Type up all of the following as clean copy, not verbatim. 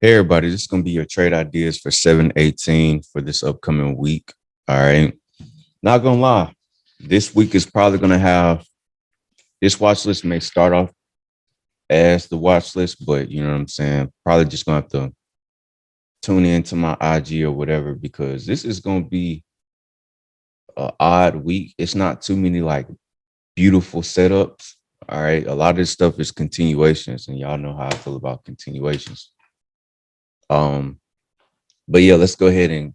Hey everybody, this is gonna be your trade ideas for 7/18 for this upcoming week. All right. Not gonna lie, this week is probably gonna have this watch list may start off as the watch list, but you know what I'm saying? Probably just gonna have to tune into my IG or whatever because this is gonna be an odd week. It's not too many like beautiful setups. All right. A lot of this stuff is continuations, and y'all know how I feel about continuations. Um, but yeah, let's go ahead and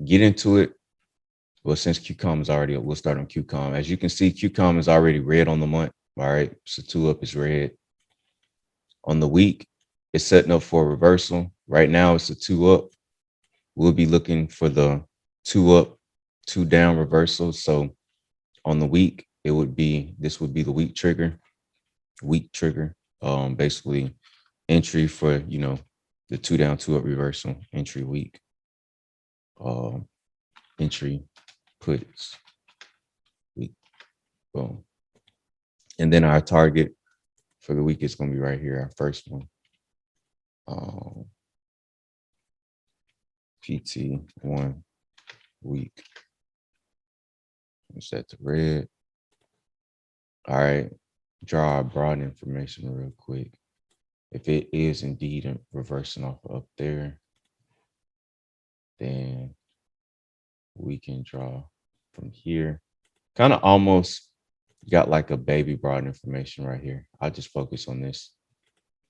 get into it. Well, since QCOM is already, we'll start on QCOM. As you can see, QCOM is already red on the month. All right. So two up is red. On the week, it's setting up for a reversal. Right now, it's a two up. We'll be looking for the two up, two down reversal. So on the week, this would be the week trigger. Basically entry for, the two down, two up reversal, entry week, um, entry puts week. Boom. And then our target for the week is going to be right here, our first one. Um, PT1 week. Set to red. All right. Draw our broad information real quick. If it is indeed reversing off up there, then we can draw from here. Kind of almost got like a baby broad information right here. I'll just focus on this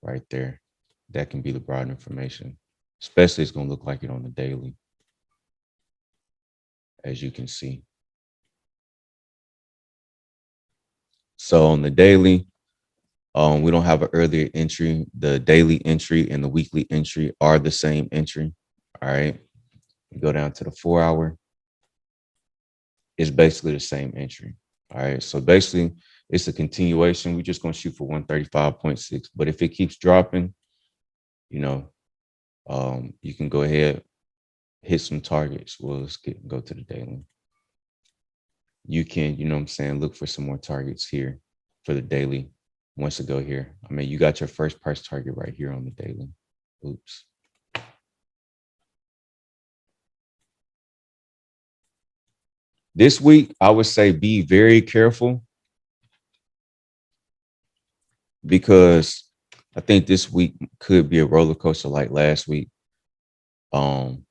right there. That can be the broad information. Especially it's going to look like it on the daily, as you can see. So on the daily, we don't have an earlier entry. The daily entry and the weekly entry are the same entry. All right. We go down to the 4 hour. It's basically the same entry. All right. So basically, it's a continuation. We're just going to shoot for 135.6. But if it keeps dropping, you know, you can go ahead, hit some targets. Well, go to the daily. You can, you know what I'm saying, look for some more targets here for the daily. Once to go here. I mean, you got your first price target right here on the daily. Oops. This week, I would say be very careful because I think this week could be a roller coaster like last week. Um,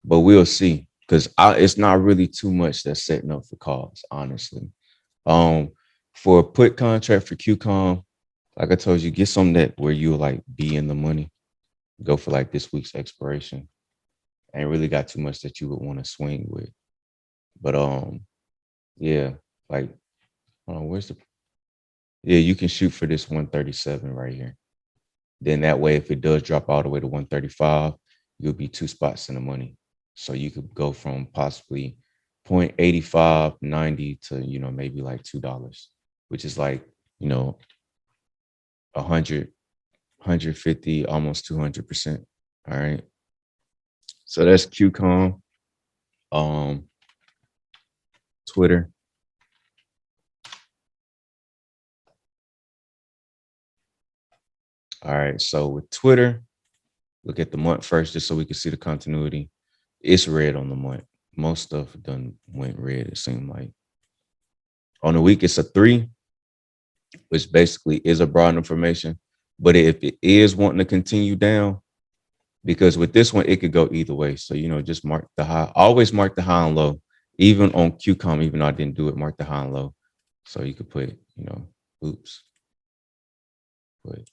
but we'll see because it's not really too much that's setting up for calls, honestly. Um, for a put contract for QCOM, like I told you, get something that where you like be in the money. Go for like this week's expiration. Ain't really got too much that you would want to swing with. But yeah, like where's the yeah, you can shoot for this 137 right here. Then that way, if it does drop all the way to 135, you'll be two spots in the money. So you could go from possibly 0.8590 to, maybe like $2, which is like, 100, 150, almost 200%. All right. So that's QCOM, um, Twitter. All right. So with Twitter, look at the month first, just so we can see the continuity. It's red on the month. Most stuff done went red, it seemed like. On the week, it's a 3, which basically is a broad information. But if it is wanting to continue down, because with this one, it could go either way. So, just mark the high. Always mark the high and low. Even on QCOM, even though I didn't do it, mark the high and low. So you could put, oops, put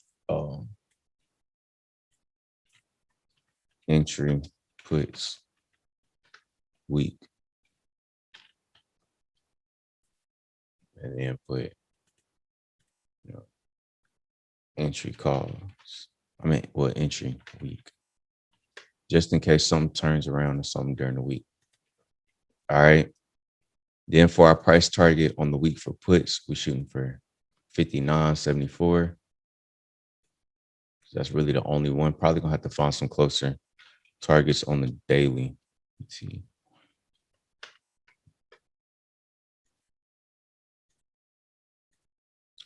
entry puts week, and then put, you know, entry calls. Entry week, just in case something turns around or something during the week. All right. Then for our price target on the week for puts, we're shooting for 59.74. That's really the only one. Probably gonna have to find some closer targets on the daily. Let's see.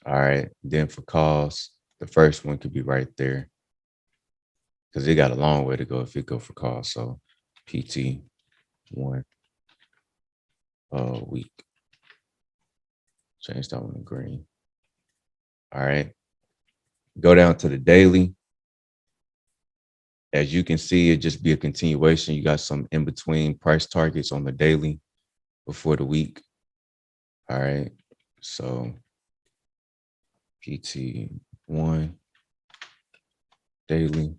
All right. Then for calls, the first one could be right there. because it got a long way to go if it go for calls. So PT 1 week. Change that one to green. All right. Go down to the daily. As you can see, it just be a continuation. You got some in between price targets on the daily before the week. All right. So PT1 daily.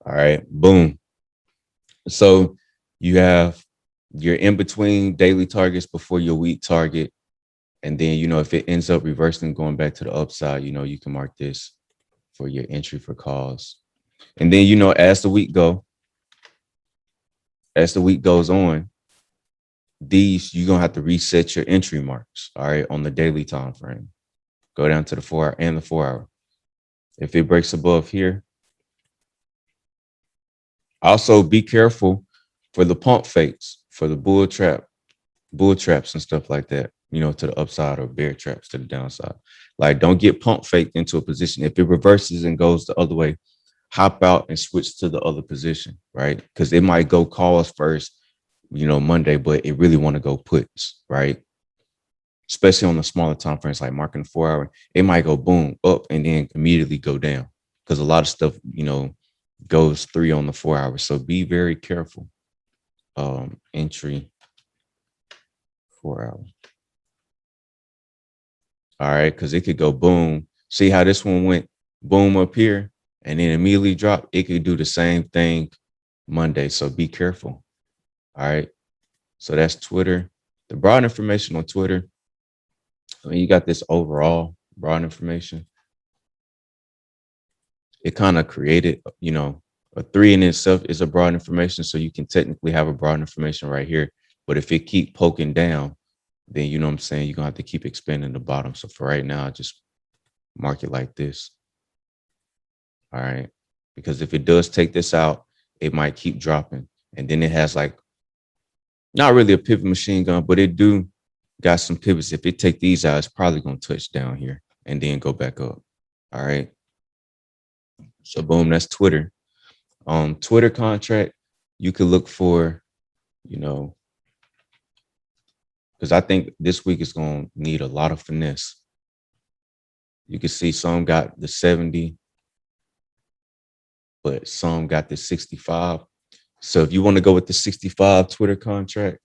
All right. Boom. So you have your in between daily targets before your week target. And then, if it ends up reversing, going back to the upside, you can mark this for your entry for calls. And then, as the week goes on, you're gonna have to reset your entry marks, all right, on the daily time frame. Go down to the 4 hour and the 4 hour. If it breaks above here, also be careful for the pump fakes, for the bull traps and stuff like that, to the upside, or bear traps to the downside. Like, don't get pump faked into a position. If it reverses and goes the other way, hop out and switch to the other position, right? Because it might go calls first, Monday, but it really want to go puts, right? Especially on the smaller time frames, like marking the 4 hour, it might go boom up and then immediately go down, because a lot of stuff, goes 3 on the 4 hours. So be very careful. Entry 4 hours. All right, because it could go boom. See how this one went boom up here and then immediately drop? It could do the same thing Monday. So be careful. All right. So that's Twitter. The broad information on Twitter. You got this overall broad information. It kind of created, a 3 in itself is a broad information. So you can technically have a broad information right here. But if it keep poking down, then you know what I'm saying, you're gonna have to keep expanding the bottom. So for right now, just mark it like this. All right. Because if it does take this out, it might keep dropping. And then it has like, not really a pivot machine gun, but it do got some pivots. If it take these out, it's probably gonna touch down here and then go back up. All right. So boom, that's Twitter. Twitter contract, you could look for, because I think this week is gonna need a lot of finesse. You can see some got the 70, but some got the 65. So if you want to go with the 65 Twitter contract,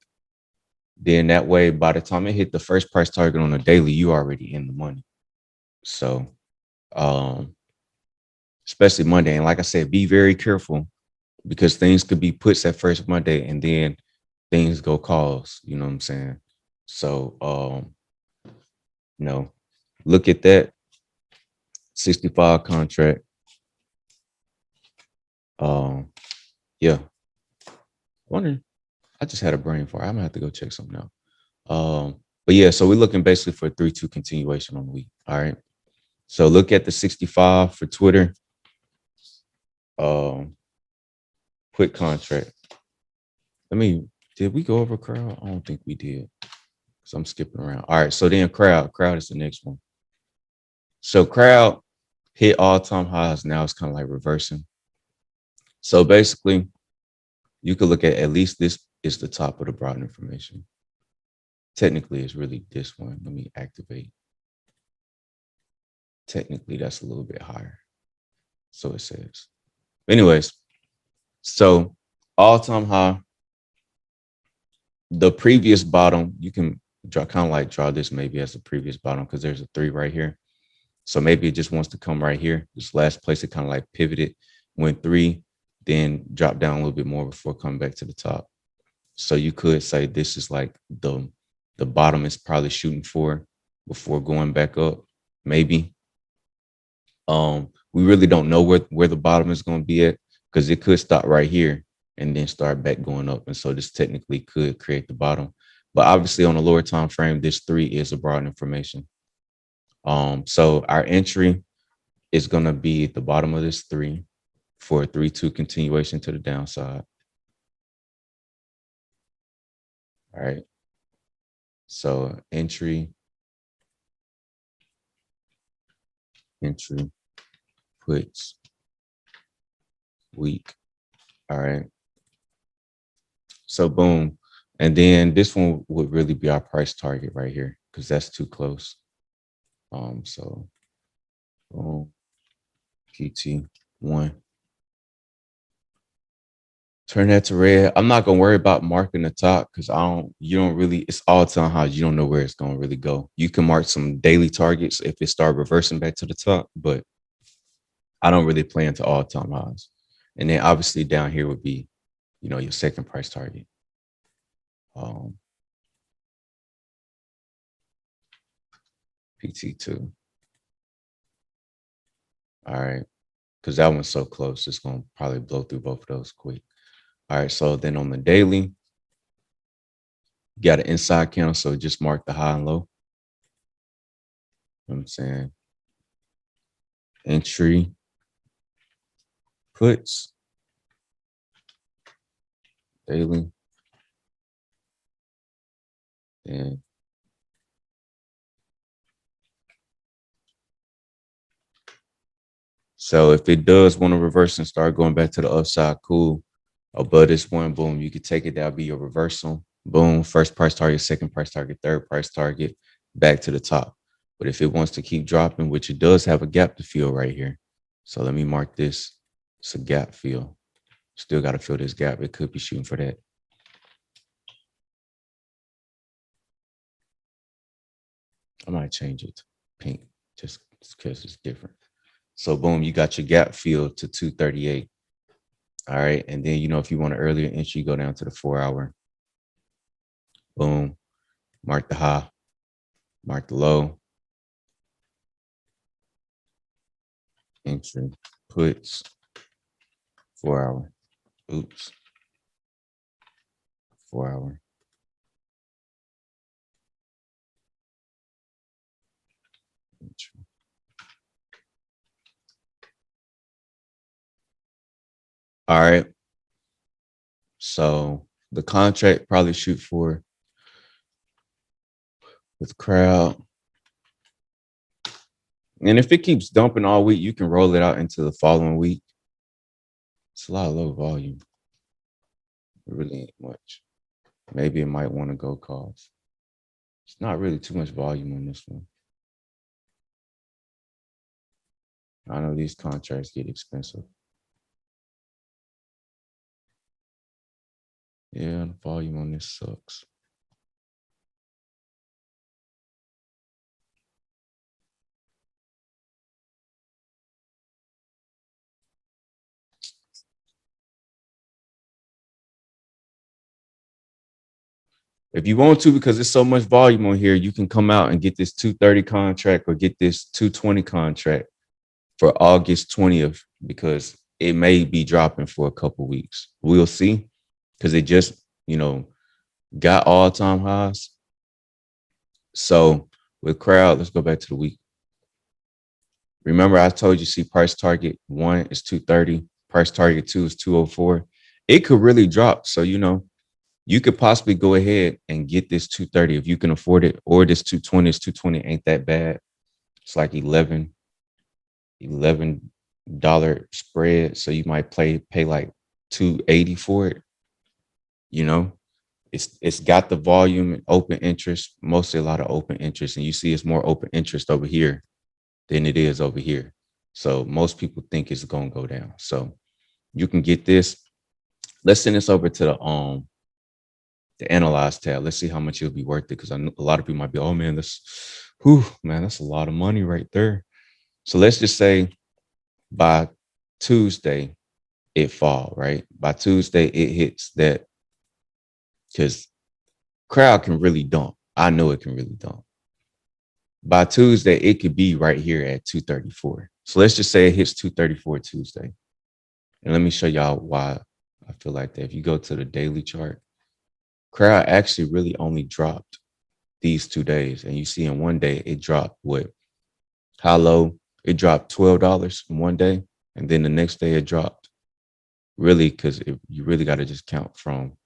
then that way, by the time it hit the first price target on a daily, you already in the money. So, especially Monday. And like I said, be very careful, because things could be puts at first Monday and then things go calls. You know what I'm saying? So, look at that 65 contract. Yeah. Wondering, I just had a brain fart. I'm gonna have to go check something out. But yeah, so we're looking basically for a 3-2 continuation on the week. All right. So look at the 65 for Twitter. Quick contract. Did we go over crowd? I don't think we did. So I'm skipping around. All right. So then crowd is the next one. So crowd hit all-time highs. Now it's kind of like reversing. So basically, you could look at least this is the top of the broad information. Technically, it's really this one. Let me activate. Technically, that's a little bit higher. So it says. Anyways, so all-time high. The previous bottom, you can draw this maybe as the previous bottom, because there's a 3 right here. So maybe it just wants to come right here. This last place, it kind of like pivoted, went 3, then dropped down a little bit more before coming back to the top. So you could say this is like the bottom is probably shooting for before going back up, maybe. We really don't know where the bottom is going to be at, because it could stop right here and then start back going up. And so this technically could create the bottom. But obviously on a lower time frame, this 3 is a broad information. So our entry, is going to be at the bottom of this 3 for a 3-2 continuation to the downside. All right. So entry, puts, week. All right. So boom. And then this one would really be our price target right here because that's too close. So boom, PT1. Turn that to red. I'm not gonna worry about marking the top because you don't really, it's all time highs. You don't know where it's gonna really go. You can mark some daily targets if it start reversing back to the top, but I don't really play into all time highs. And then obviously down here would be, your second price target. PT2. All right. Because that one's so close, it's gonna probably blow through both of those quick. All right. So then on the daily, you got an inside candle. So just mark the high and low. You know what I'm saying? Entry, puts, daily, and so if it does want to reverse and start going back to the upside, cool. Above this one, boom, you could take it. That'll be your reversal. Boom, first price target, second price target, third price target, back to the top. But if it wants to keep dropping, which it does have a gap to fill right here. So let me mark this. It's a gap fill. Still got to fill this gap. It could be shooting for that. I might change it to pink just because it's different. So boom, you got your gap filled to 238. All right. And then, if you want an earlier entry, go down to the 4-hour. Boom. Mark the high. Mark the low. Entry. Puts. 4-hour. Oops. 4-hour. Entry. All right. So the contract probably shoot for with crowd. And if it keeps dumping all week, you can roll it out into the following week. It's a lot of low volume. It really ain't much. Maybe it might want to go calls. It's not really too much volume on this one. I know these contracts get expensive. Yeah, the volume on this sucks. If you want to, because there's so much volume on here, you can come out and get this 230 contract or get this 220 contract for August 20th because it may be dropping for a couple weeks. We'll see because it just, got all-time highs. So with crowd, let's go back to the week. Remember, I told you, see, price target 1 is 230, price target 2 is 204. It could really drop. So, you could possibly go ahead and get this 230 if you can afford it, or this 220 is 220 ain't that bad. It's like $11 spread. So you might pay like 280 for it. It's got the volume and open interest, mostly a lot of open interest. And you see it's more open interest over here than it is over here. So most people think it's gonna go down. So you can get this. Let's send this over to the analyze tab. Let's see how much it'll be worth it. Because I know a lot of people might be, oh man, that's a lot of money right there. So let's just say by Tuesday, it fall, right? By Tuesday, it hits that because crowd can really dump. I know it can really dump. By Tuesday, it could be right here at 234. So let's just say it hits 234 Tuesday. And let me show y'all why I feel like that. If you go to the daily chart, crowd actually really only dropped these 2 days. And you see in one day, it dropped what? High low, It dropped $12 in one day, and then the next day it dropped. Really, because you really got to just count from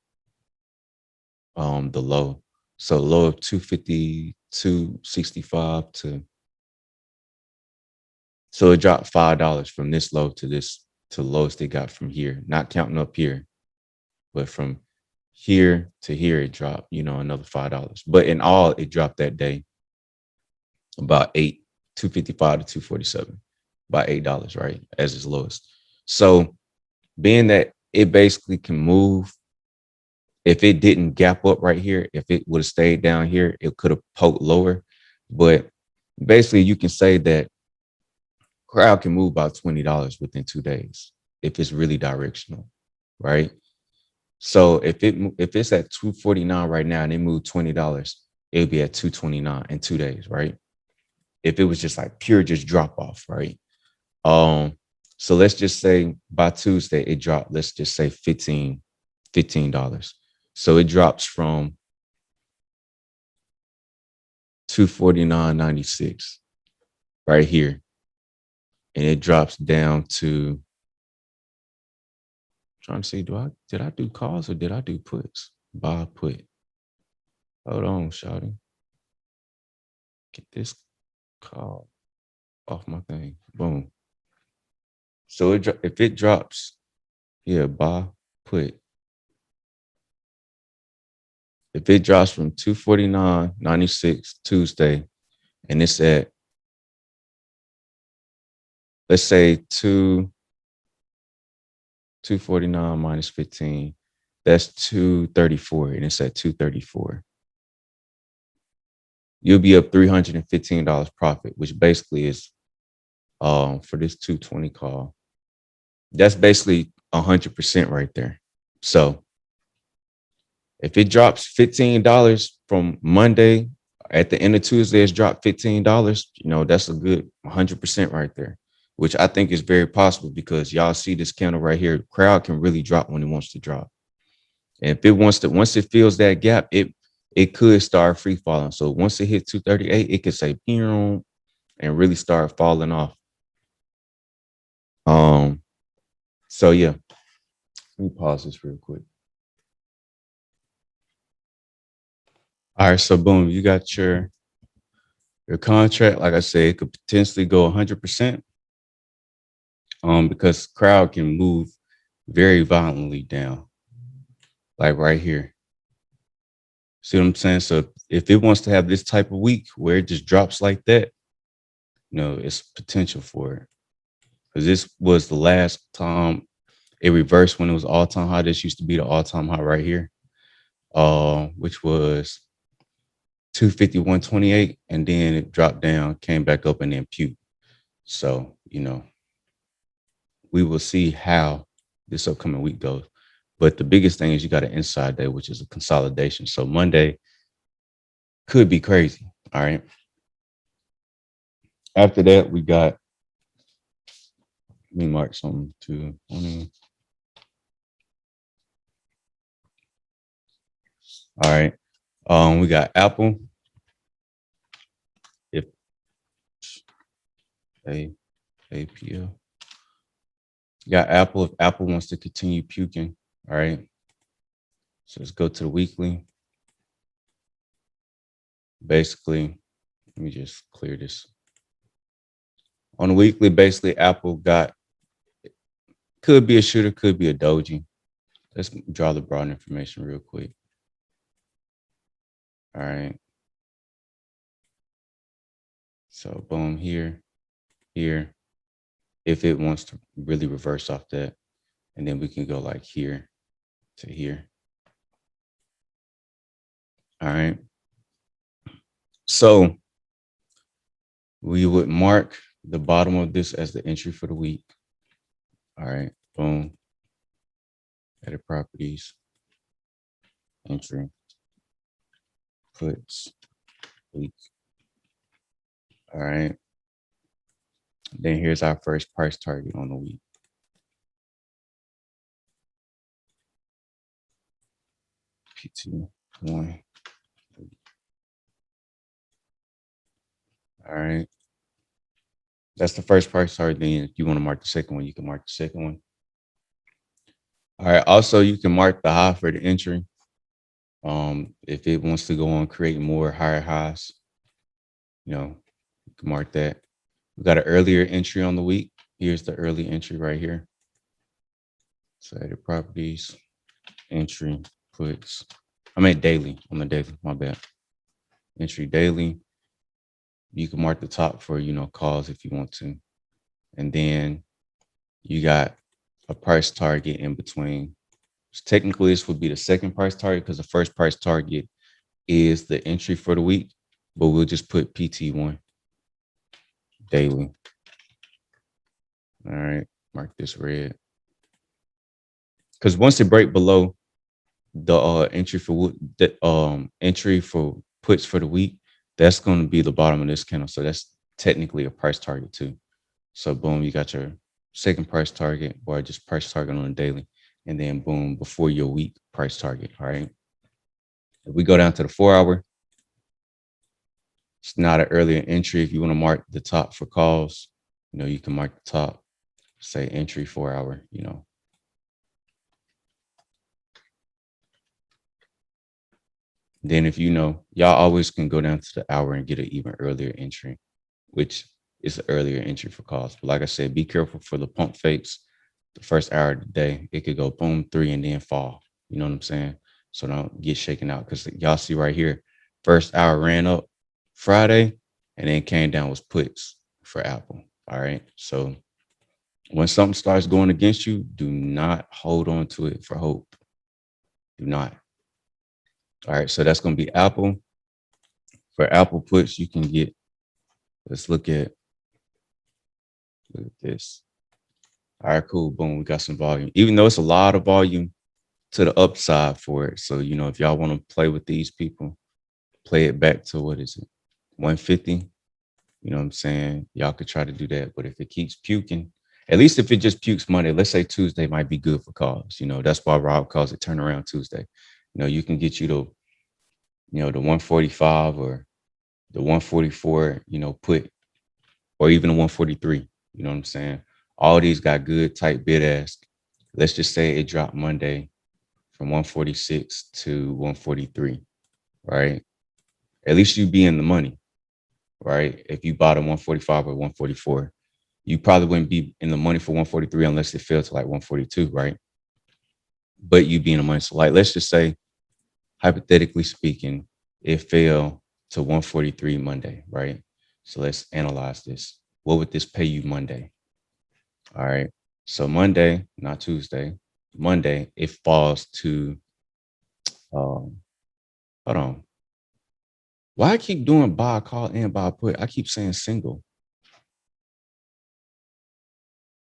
the low. So low of 250, 265 to, so it dropped $5 from this low to this to lowest they got from here, not counting up here, but from here to here it dropped, another $5. But in all, it dropped that day about 255 to 247, by $8, right? As its lowest. So being that it basically can move, if it didn't gap up right here, if it would have stayed down here, it could have poked lower. But basically, you can say that crowd can move about $20 within 2 days if it's really directional, right? So if it's at 249 right now and it moved $20, it'll be at 229 in 2 days, right? If it was just like pure just drop off, right? Um, so let's just say by Tuesday it dropped, let's just say $15. So it drops from 249.96 right here. And it drops down to, trying to see, did I do calls or did I do puts? Buy put. Hold on, shouting. Get this call off my thing. Boom. So if it drops, yeah, buy put. If it drops from 249.96 Tuesday, and it's at, let's say 249 minus 15, that's 234, and it's at 234. You'll be up $315 profit, which basically is for this 220 call. That's basically 100% right there. So if it drops $15 from Monday, at the end of Tuesday, it's dropped $15, that's a good 100% right there, which I think is very possible because y'all see this candle right here. The crowd can really drop when it wants to drop. And if it wants to, once it fills that gap, it could start free falling. So once it hits 238, it could say and really start falling off. So yeah, let me pause this real quick. All right, so boom, you got your contract. Like I said, it could potentially go 100%. Because crowd can move very violently down, like right here. See what I'm saying? So if it wants to have this type of week where it just drops like that, it's potential for it. Because this was the last time it reversed when it was all-time high. This used to be the all-time high right here, which was 251.28, and then it dropped down, came back up, and then puked. So, we will see how this upcoming week goes. But the biggest thing is you got an inside day, which is a consolidation. So Monday could be crazy. All right. After that, we got, let me mark something to, all right. We got Apple. If APL. Got Apple. If Apple wants to continue puking, all right. So let's go to the weekly. Basically, let me just clear this. On the weekly, basically, Apple could be a shooter, could be a doji. Let's draw the broad information real quick. All right. So boom, here. If it wants to really reverse off that, and then we can go like here to here. All right. So we would mark the bottom of this as the entry for the week. All right. Boom. Edit properties. Entry. Puts. Week. All right. Then here's our first price target on the week. P2 1. All right. That's the first price target. Then if you want to mark the second one, you can mark the second one. All right. Also, you can mark the high for the entry. If it wants to go on create more higher highs, you can mark that. We got an earlier entry on the week. Here's the early entry right here. So the properties, entry, puts. I meant daily. On the daily, my bad. Entry daily. You can mark the top for, calls if you want to. And then you got a price target in between. So technically, this would be the second price target because the first price target is the entry for the week, but we'll just put PT1 daily. All right, mark this red. Because once it break below the entry for puts for the week, that's going to be the bottom of this candle. So that's technically a price target too. So boom, you got your second price target or just price target on a daily. And then boom, before your week price target. All right. If we go down to the 4 hour, it's not an earlier entry. If you want to mark the top for calls, you can mark the top, say entry 4 hour, Then if y'all always can go down to the hour and get an even earlier entry, which is an earlier entry for calls. But like I said, be careful for the pump fakes. The first hour of the day, it could go boom, 3 and then fall. You know what I'm saying? So don't get shaken out because y'all see right here, first hour ran up Friday and then came down was puts for Apple. All right. So when something starts going against you, do not hold on to it for hope. Do not. All right. So that's going to be Apple. For Apple puts, you can get, let's look at this. All right, cool. Boom. We got some volume. Even though it's a lot of volume to the upside for it. So, if y'all want to play with these people, play it back to what is it? 150. You know what I'm saying? Y'all could try to do that. But if it keeps puking, at least if it just pukes Monday, let's say Tuesday might be good for calls. That's why Rob calls it turnaround Tuesday. You can get you to, the 145 or the 144, put, or even the 143. You know what I'm saying? All these got good tight bid ask. Let's just say it dropped Monday from 146 to 143, right? At least you be in the money, right? If you bought a 145 or 144, you probably wouldn't be in the money for 143 unless it fell to like 142, right? But you be in the money. So like, let's just say, hypothetically speaking, it fell to 143 Monday, right? So let's analyze this. What would this pay you Monday? All right. So Monday, not Tuesday, Monday, it falls to, hold on. Why I keep doing buy call and buy put? I keep saying single.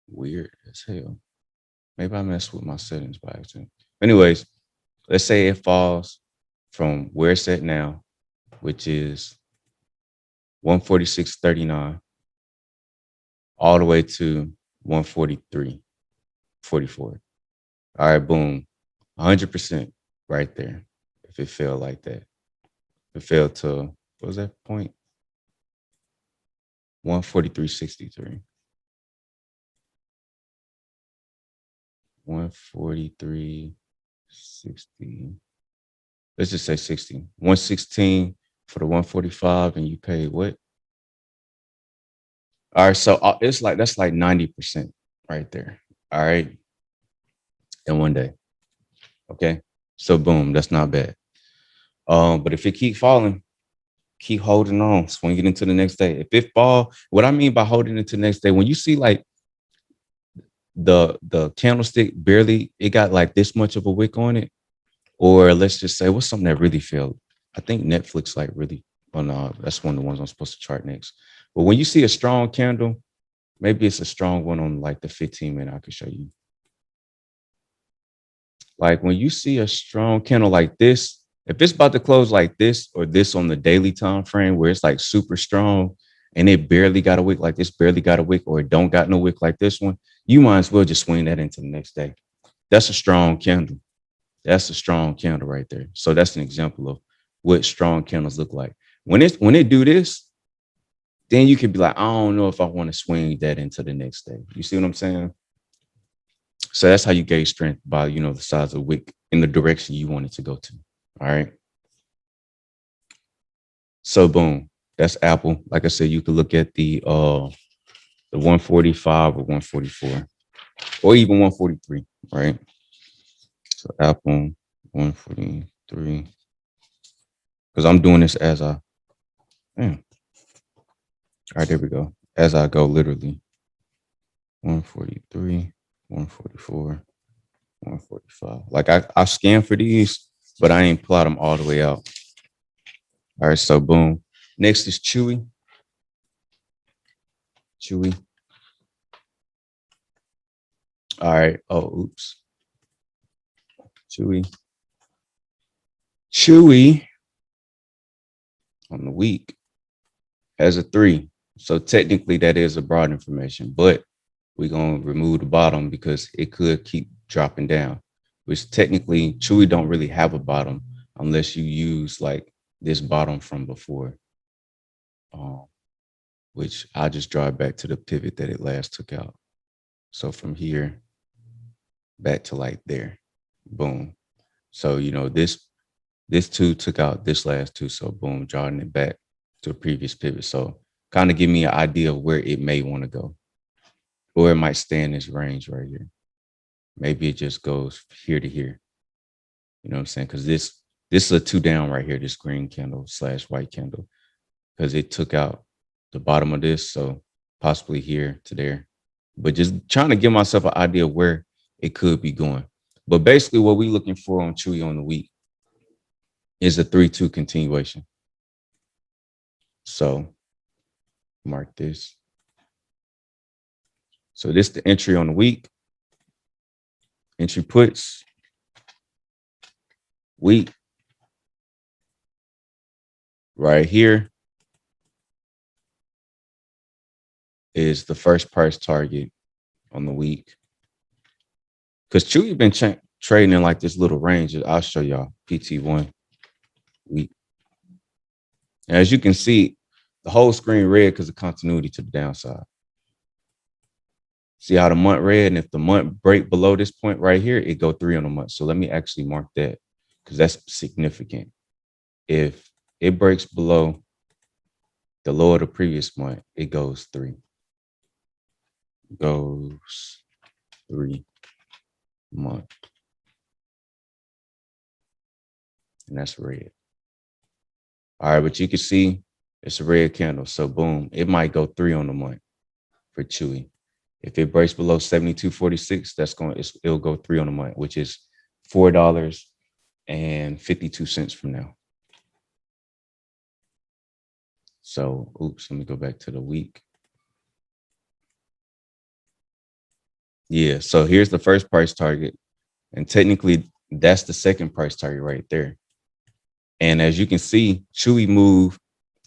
Weird as hell. Maybe I messed with my settings by accident. Anyways, let's say it falls from where it's at now, which is 146.39, all the way to 143.44. All right, boom. 100% right there. If it fell like that. If it fell to, what was that point? 143.63. 143.60. Let's just say 60. 116 for the 145, and you pay what? All right, so it's like that's like 90% right there. All right, in one day. Okay, so boom, that's not bad. But if it keep falling, keep holding on, swing it into the next day. If it fall, what I mean by holding it to the next day, when you see like the candlestick barely, it got like this much of a wick on it, or let's just say what's something that really failed. I think Netflix like really. Oh no, that's one of the ones I'm supposed to chart next. But when you see a strong candle, maybe it's a strong one on like the 15-minute. I could show you. Like when you see a strong candle like this, if it's about to close like this or this on the daily time frame where it's like super strong and it barely got a wick like this, barely got a wick, or it don't got no wick like this one, you might as well just swing that into the next day. That's a strong candle. That's a strong candle right there. So that's an example of what strong candles look like. When it do this, then you could be like, I don't know if I want to swing that into the next day. You see what I'm saying? So that's how you gauge strength by, the size of wick in the direction you want it to go to. All right. So boom, that's Apple. Like I said, you could look at the 145 or 144 or even 143, right? So Apple 143. Because I'm doing this as I all right, there we go. As I go literally. 143, 144, 145. Like I scan for these, but I ain't plot them all the way out. All right, so boom. Next is Chewy. Chewy. All right. Oh, oops. Chewy. Chewy on the week has a 3. So technically that is a broad information, but we're going to remove the bottom because it could keep dropping down, which technically Chewy don't really have a bottom unless you use like this bottom from before, which I just draw it back to the pivot that it last took out. So from here back to like there, boom. So, this two took out this last two. So boom, drawing it back to the previous pivot. So kind of give me an idea of where it may want to go, or it might stay in this range right here. Maybe it just goes here to here. You know what I'm saying? Because this is a 2 down right here, this green candle / white candle, because it took out the bottom of this. So possibly here to there. But just trying to give myself an idea of where it could be going. But basically what we're looking for on Chewy on the week is a 3-2 continuation. So mark this. So this is the entry on the week. Entry puts week right here is the first price target on the week. Because Chewy been trading in like this little range. I'll show y'all PT1 week. And as you can see, the whole screen red because of continuity to the downside. See how the month red, and if the month break below this point right here, it go 3 on the month. So let me actually mark that because that's significant. If it breaks below the low of the previous month, it goes 3. Goes 3 month. And that's red. All right, but you can see it's a red candle. So boom, it might go 3 on the month for Chewy. If it breaks below 72.46, it'll go 3 on the month, which is $4.52 from now. So, oops, let me go back to the week. Yeah, so here's the first price target. And technically, that's the second price target right there. And as you can see, Chewy moved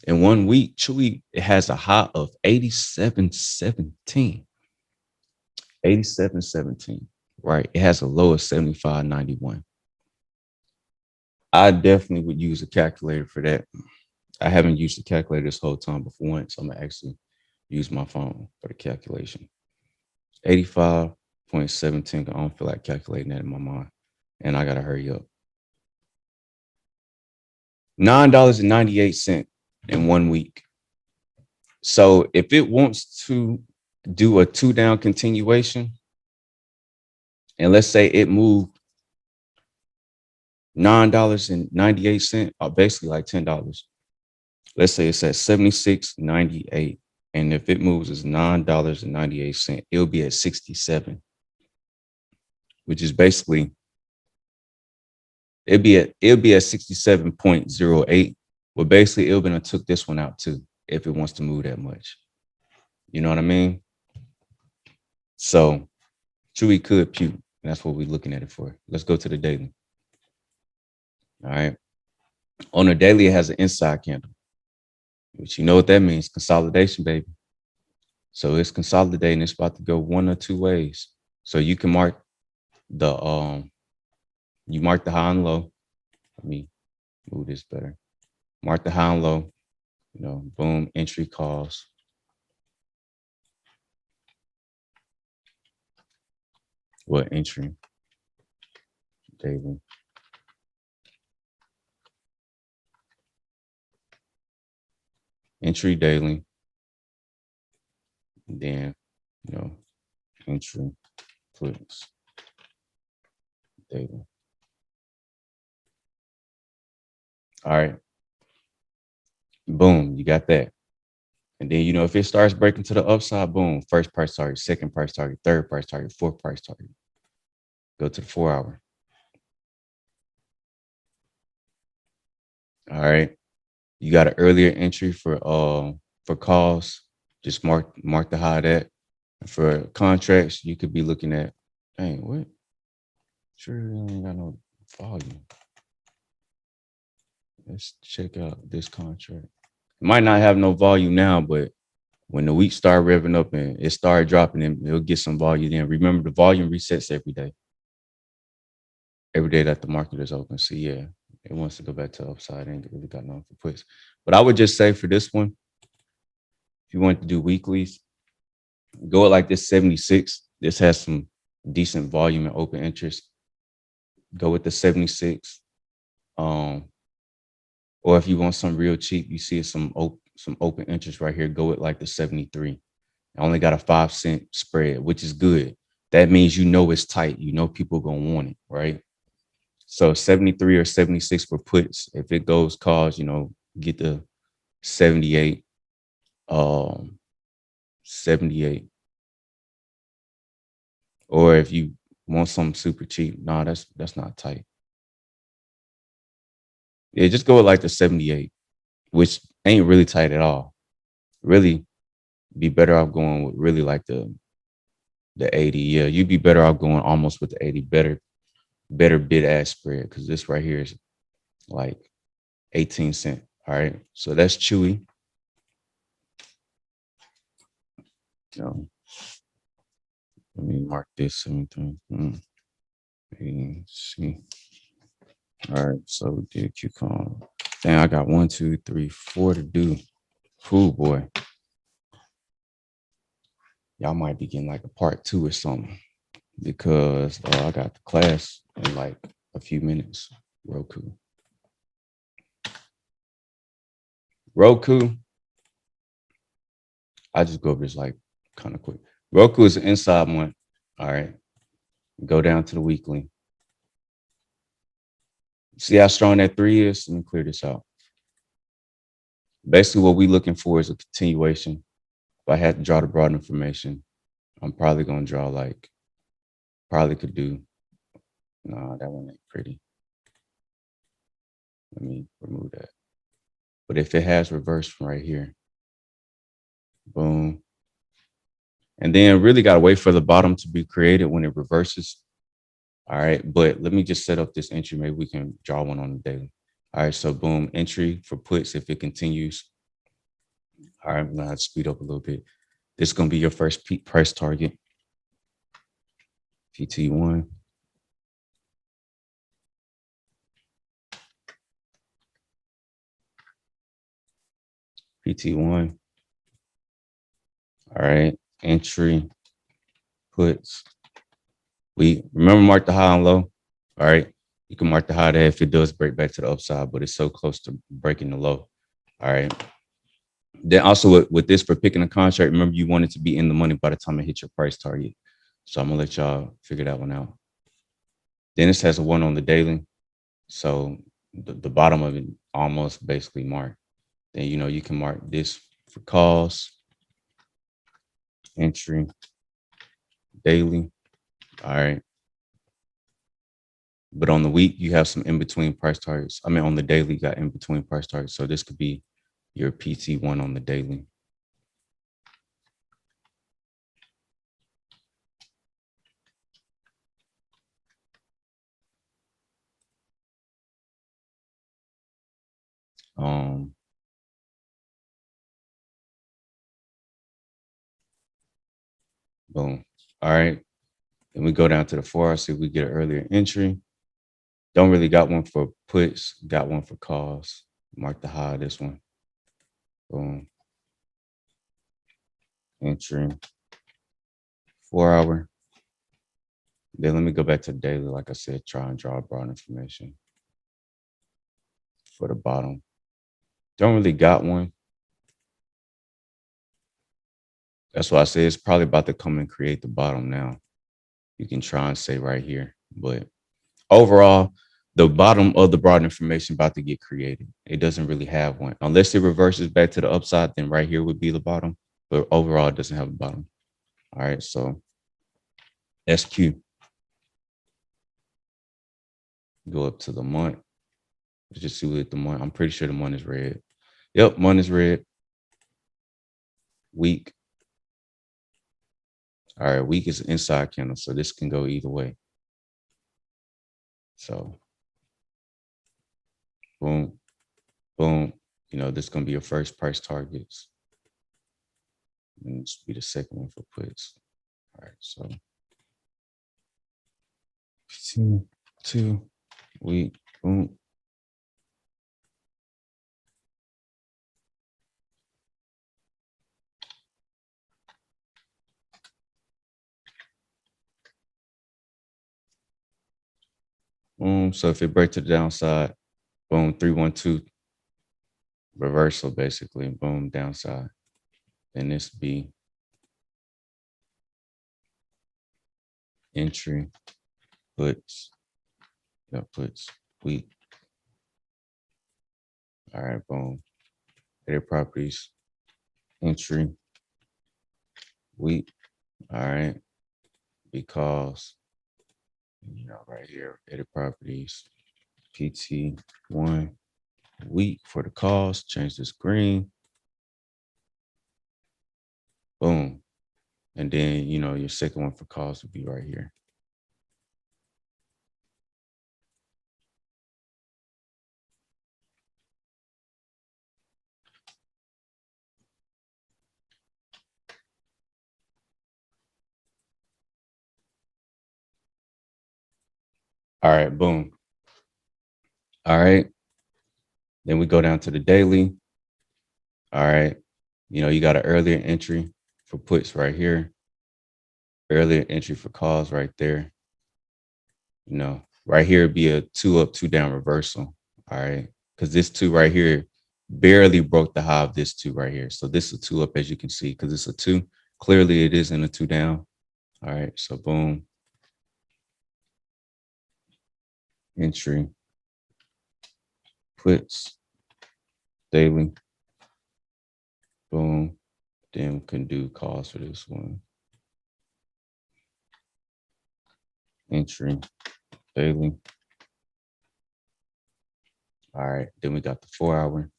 in 1 week. Chewy, it has a high of 87.17. 87.17, right? It has a low of 75.91. I definitely would use a calculator for that. I haven't used the calculator this whole time, but for once, I'm gonna actually use my phone for the calculation. 85.17. I don't feel like calculating that in my mind, and I gotta hurry up. $9.98 in 1 week. So if it wants to do a 2 down continuation, and let's say it moved $9.98, or basically like $10. Let's say it's at 76.98. And if it moves as $9.98, it'll be at 67, which is basically it'll be at 67.08. But basically it'll be took this one out too if it wants to move that much. You know what I mean? So Chewy could puke. That's what we're looking at it for. Let's go to the daily. All right. On the daily, it has an inside candle, which you know what that means, consolidation, baby. So it's consolidating. It's about to go 1 or 2 ways. So you can mark the high and low. Let me move this better. Mark the high and low Boom, entry calls. What entry? Daily. Entry daily. And then, entry puts daily. All right. Boom, you got that. And then, if it starts breaking to the upside, boom, first price target, second price target, third price target, fourth price target. Go to the 4-hour. All right. You got an earlier entry for calls. Just mark the high that. For contracts, you could be looking at, dang, what? Sure, ain't got no volume. Let's check out this contract. It might not have no volume now, but when the week start revving up and it started dropping, it'll get some volume in. Remember, the volume resets every day that the market is open. So yeah, it wants to go back to upside. Ain't really got nothing for puts. But I would just say for this one, if you want to do weeklies, go at like this 76. This has some decent volume and open interest. Go with the 76. Or if you want some real cheap, you see some open interest right here. Go with like the 73. I only got a 5-cent spread, which is good. That means it's tight. People gonna want it, right? So 73 or 76 for puts. If it goes calls, get the 78. 78. Or if you want something super cheap, nah, that's not tight. Yeah, just go with like the 78, which ain't really tight at all. Really be better off going with really like the 80. Yeah, you'd be better off going almost with the 80. Better bid ask spread, because this right here is like 18 cent. All right. So that's Chewy. Let me mark this 17. See. All right. So we did QCon. Dang, I got 1, 2, 3, 4 to do. Cool boy. Y'all might be getting like a part 2 or something, because I got the class in like a few minutes. Roku. I just go over this like kind of quick. Roku is an inside one. All right. Go down to the weekly. See how strong that 3 is? Let me clear this out. Basically, what we're looking for is a continuation. If I had to draw the broad information, I'm probably going to draw probably could do. Nah, that one ain't pretty. Let me remove that. But if it has reverse from right here, boom. And then really got to wait for the bottom to be created when it reverses. All right. But let me just set up this entry. Maybe we can draw one on the daily. All right. So boom, entry for puts if it continues. All right. I'm going to have to speed up a little bit. This is going to be your first peak price target. PT1. PT1. All right. Entry puts. We remember mark the high and low. All right. You can mark the high there if it does break back to the upside, but it's so close to breaking the low. All right. Then also with this, for picking a contract, remember you want it to be in the money by the time it hits your price target. So I'm gonna let y'all figure that one out. Then this has a 1 on the daily. So the bottom of it almost basically marked. Then you can mark this for calls, entry, daily. All right. But on the week, you have some in-between price targets. I mean, on the daily, you got in-between price targets. So this could be your PT1 on the daily. Boom. All right. Then we go down to the 4-hour, see if we get an earlier entry. Don't really got one for puts, got one for calls. Mark the high of this one. Boom. Entering 4 hour. Then let me go back to daily. Like I said, try and draw broad information for the bottom. Don't really got one. That's why I say it's probably about to come and create the bottom now. You can try and say right here, but overall, the bottom of the broad information about to get created. It doesn't really have one. Unless it reverses back to the upside, then right here would be the bottom. But overall, it doesn't have a bottom. All right, so SQ. Go up to the month. Let's just see what the month. I'm pretty sure the month is red. Yep, month is red. Week. All right, week is an inside candle, so this can go either way. So boom, boom. You know, this is gonna be your first price targets. And this will be the second one for puts. All right, so two, week, boom. Boom. So if it breaks to the downside, boom, 312 reversal basically, boom, downside. And this be entry, puts, puts, week. All right, boom. Edit properties, entry, week. All right, because right here, edit properties, PT1 week for the calls. Change this green. Boom. And then your second one for calls would be right here. All right, boom. All right. Then we go down to the daily. All right. You got an earlier entry for puts right here. Earlier entry for calls right there. Right here would be a 2 up, 2 down reversal. All right. Because this 2 right here barely broke the high of this 2 right here. So this is a 2 up, as you can see, because it's a 2. Clearly, it isn't a 2 down. All right. So boom. Entry. Puts. Daily. Boom. Then we can do calls for this one. Entry. Daily. All right. Then we got the 4 hour.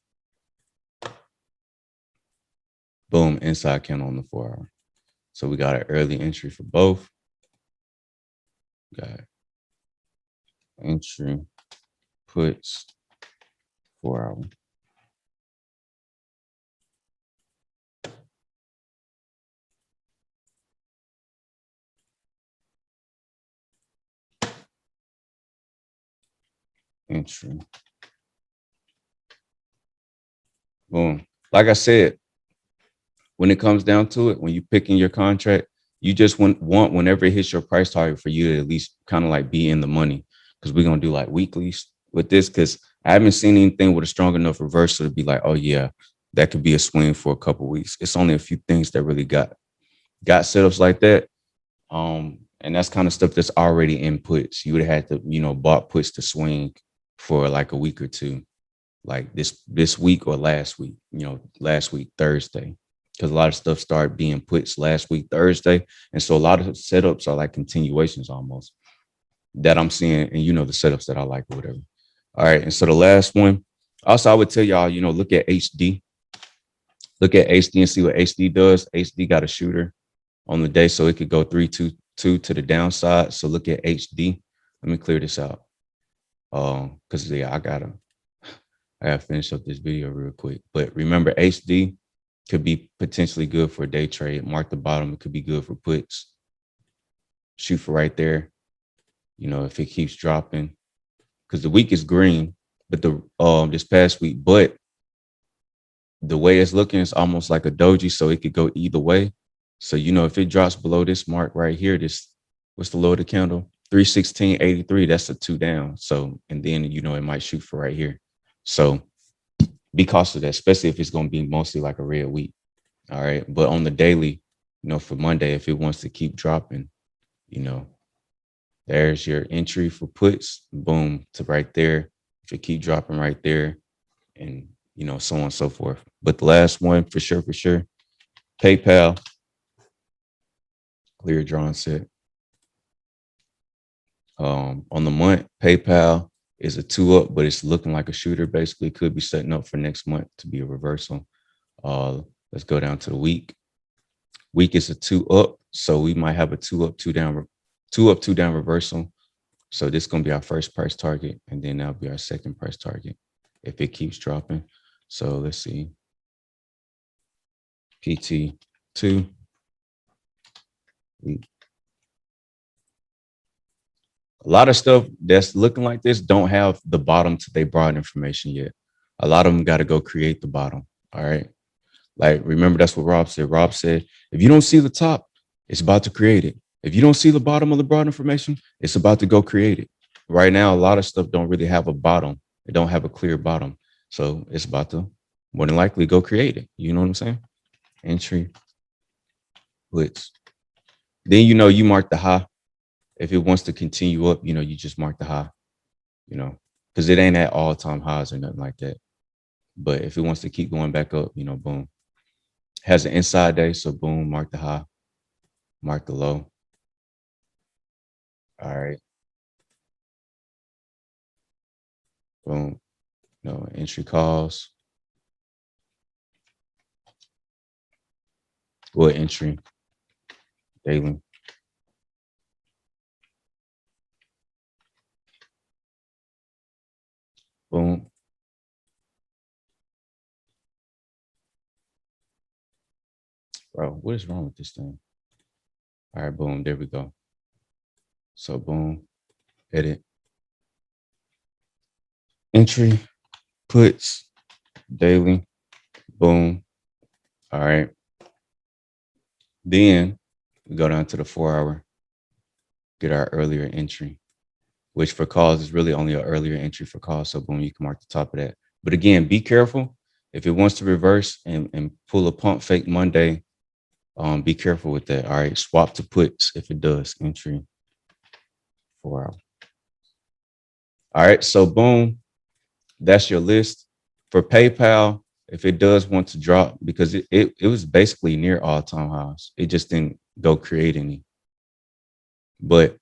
Boom. Inside candle on the 4 hour. So we got an early entry for both. Got entry, puts, 4 hour. Entry. Boom. Like I said, when it comes down to it, when you picking your contract, you just want whenever it hits your price target for you to at least kind of like be in the money. Because we're gonna do like weeklies with this. Because I haven't seen anything with a strong enough reversal to be like, oh yeah, that could be a swing for a couple weeks. It's only a few things that really got setups like that. And that's kind of stuff that's already inputs. You would have had to, bought puts to swing for like a week or two, like this week or last week, last week, Thursday. Because a lot of stuff started being puts last week, Thursday. And so a lot of setups are like continuations almost that I'm seeing, and the setups that I like or whatever. All right. And so the last one, also I would tell y'all, look at HD. Look at HD and see what HD does. HD got a shooter on the day, so it could go 3-2-2 to the downside. So look at HD. Let me clear this out. Because I gotta finish up this video real quick. But remember, HD could be potentially good for a day trade. Mark the bottom, it could be good for puts. Shoot for right there. If it keeps dropping. Because the week is green, but the this past week, but the way it's looking is almost like a doji, so it could go either way. So, if it drops below this mark right here, what's the low of the candle? 316.83, that's a two down. So, and then, it might shoot for right here. So be cautious of that, especially if it's going to be mostly like a red week. All right. But on the daily, for Monday, if it wants to keep dropping, you know, there's your entry for puts, boom, to right there. If it keep dropping right there, and so on and so forth. But the last one for sure, PayPal, clear drawn set. On the month, PayPal is a two up, but it's looking like a shooter. Basically, could be setting up for next month to be a reversal. Let's go down to the week. Week is a two up, so we might have a two up, two down, two down reversal. So this is gonna be our first price target, and then that'll be our second price target if it keeps dropping. So let's see. PT2. A lot of stuff that's looking like this don't have the bottom to their broad information yet. A lot of them got to go create the bottom. All right. Like, remember, that's what Rob said. Rob said, if you don't see the top, it's about to create it. If you don't see the bottom of the broad information, it's about to go create it. Right now, a lot of stuff don't really have a bottom. It don't have a clear bottom. So it's about to more than likely go create it. You know what I'm saying? Entry, blitz. Then, you mark the high. If it wants to continue up, you just mark the high, because it ain't at all-time highs or nothing like that. But if it wants to keep going back up, boom. Has an inside day, so boom, mark the high, mark the low. All right. Boom. Entry calls. What entry? Daily. Boom. Bro, what is wrong with this thing? All right, boom. There we go. So boom. Edit. Entry. Puts. Daily. Boom. All right. Then we go down to the 4 hour. Get our earlier entry, which for calls is really only an earlier entry for calls. So boom, you can mark the top of that. But again, be careful. If it wants to reverse and pull a pump fake Monday, be careful with that. All right. Swap to puts if it does. Entry 4 hour. All right. So boom, that's your list. For PayPal, if it does want to drop, because it was basically near all-time highs. It just didn't go create any. But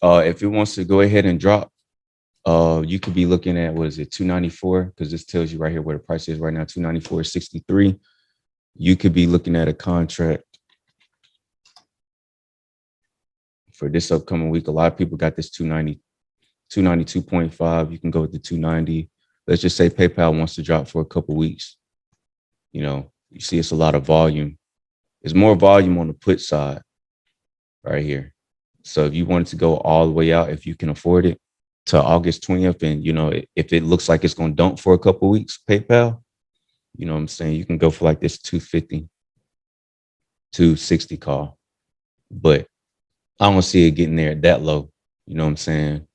if it wants to go ahead and drop, you could be looking at, what is it, 294? Because this tells you right here where the price is right now, 294.63. You could be looking at a contract for this upcoming week. A lot of people got this 290, 292.5. You can go with the 290. Let's just say PayPal wants to drop for a couple weeks. You see it's a lot of volume. There's more volume on the put side right here. So if you wanted to go all the way out, if you can afford it, to August 20th, and if it looks like it's going to dump for a couple weeks, PayPal, you know what I'm saying, you can go for like this 250, 260 call. But I don't see it getting there that low. You know what I'm saying?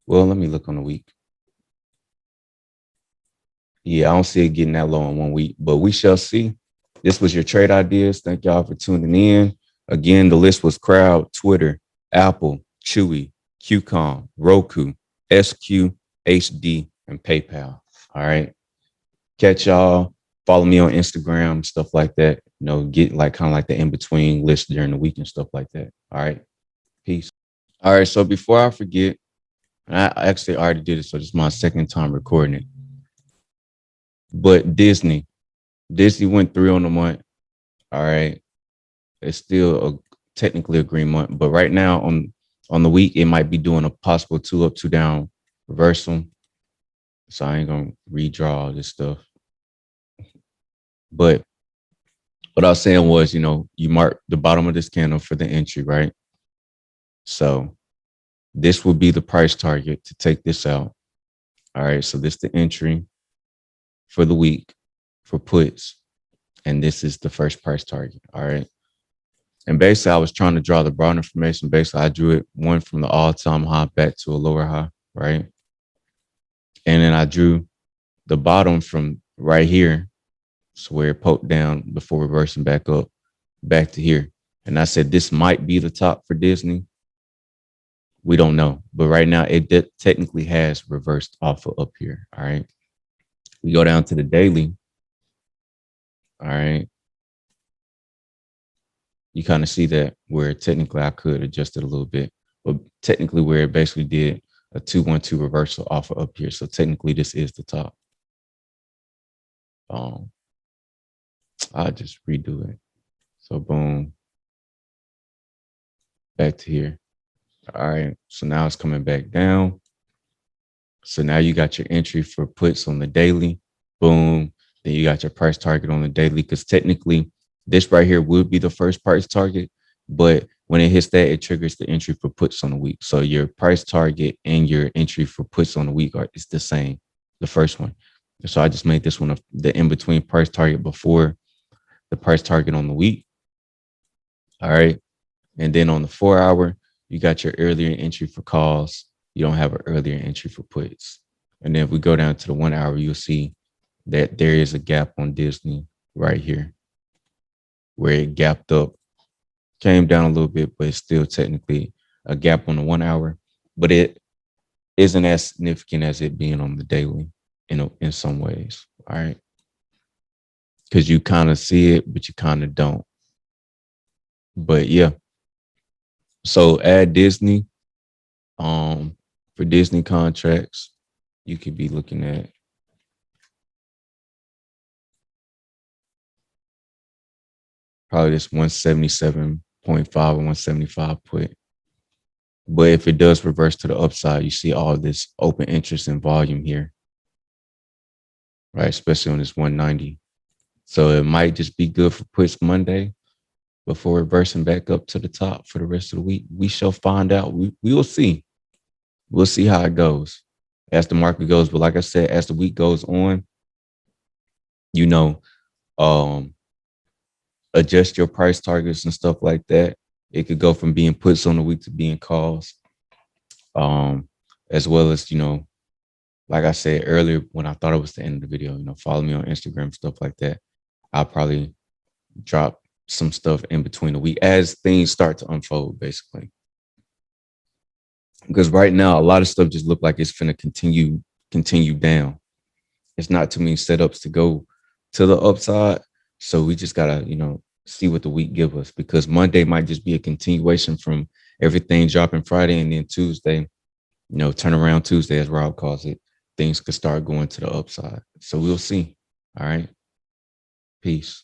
Well, let me look on the week. Yeah, I don't see it getting that low in 1 week, but we shall see. This was your trade ideas. Thank y'all for tuning in. Again, the list was Crowd, Twitter, Apple, Chewy, QCOM, Roku, SQ, HD, and PayPal. All right. Catch y'all. Follow me on Instagram, stuff like that. Get like kind of like the in-between list during the week and stuff like that. All right. Peace. All right. So before I forget, I actually already did it, so this is my second time recording it. But Disney went 3 on the month. All right. It's still technically a green month, but right now on the week, it might be doing a possible 2 up, 2 down reversal. So I ain't gonna redraw all this stuff. But what I was saying was, you mark the bottom of this candle for the entry, right? So this would be the price target to take this out. All right. So this is the entry for the week. for puts. And this is the first price target. All right. And basically, I was trying to draw the broad information. Basically, I drew it one from the all-time high back to a lower high, right? And then I drew the bottom from right here, so where it poked down before reversing back up, back to here. And I said, this might be the top for Disney. We don't know. But right now, it technically has reversed off of up here. All right. We go down to the daily. All right. You kind of see that where technically I could adjust it a little bit, but technically where it basically did a 2-1-2 reversal off of up here. So technically this is the top. I'll just redo it. So boom, back to here. All right. So now it's coming back down. So now you got your entry for puts on the daily. Boom. Then you got your price target on the daily, because technically this right here would be the first price target. But when it hits that, it triggers the entry for puts on the week. So your price target and your entry for puts on the week is the same, the first one. So I just made this one the in-between price target before the price target on the week. All right. And then on the 4-hour, you got your earlier entry for calls. You don't have an earlier entry for puts. And then if we go down to the 1-hour, you'll see that there is a gap on Disney right here where it gapped up, came down a little bit, but it's still technically a gap on the 1-hour. But it isn't as significant as it being on the daily in some ways. All right. Because you kind of see it, but you kind of don't. But yeah. So add Disney. For Disney contracts, you could be looking at probably this 177.5 or 175 put. But if it does reverse to the upside, you see all this open interest and volume here, right? Especially on this 190. So it might just be good for puts Monday before reversing back up to the top for the rest of the week. We shall find out. We will see. We'll see how it goes as the market goes. But like I said, as the week goes on, you know, adjust your price targets and stuff like that. It could go from being puts on the week to being calls. As well as, like I said earlier, when I thought it was the end of the video, follow me on Instagram, stuff like that. I'll probably drop some stuff in between the week as things start to unfold, basically. Because right now, a lot of stuff just look like it's going to continue down. It's not too many setups to go to the upside. So we just got to, see what the week give us, because Monday might just be a continuation from everything dropping Friday, and then Tuesday, turnaround Tuesday, as Rob calls it, things could start going to the upside. So we'll see. All right. Peace.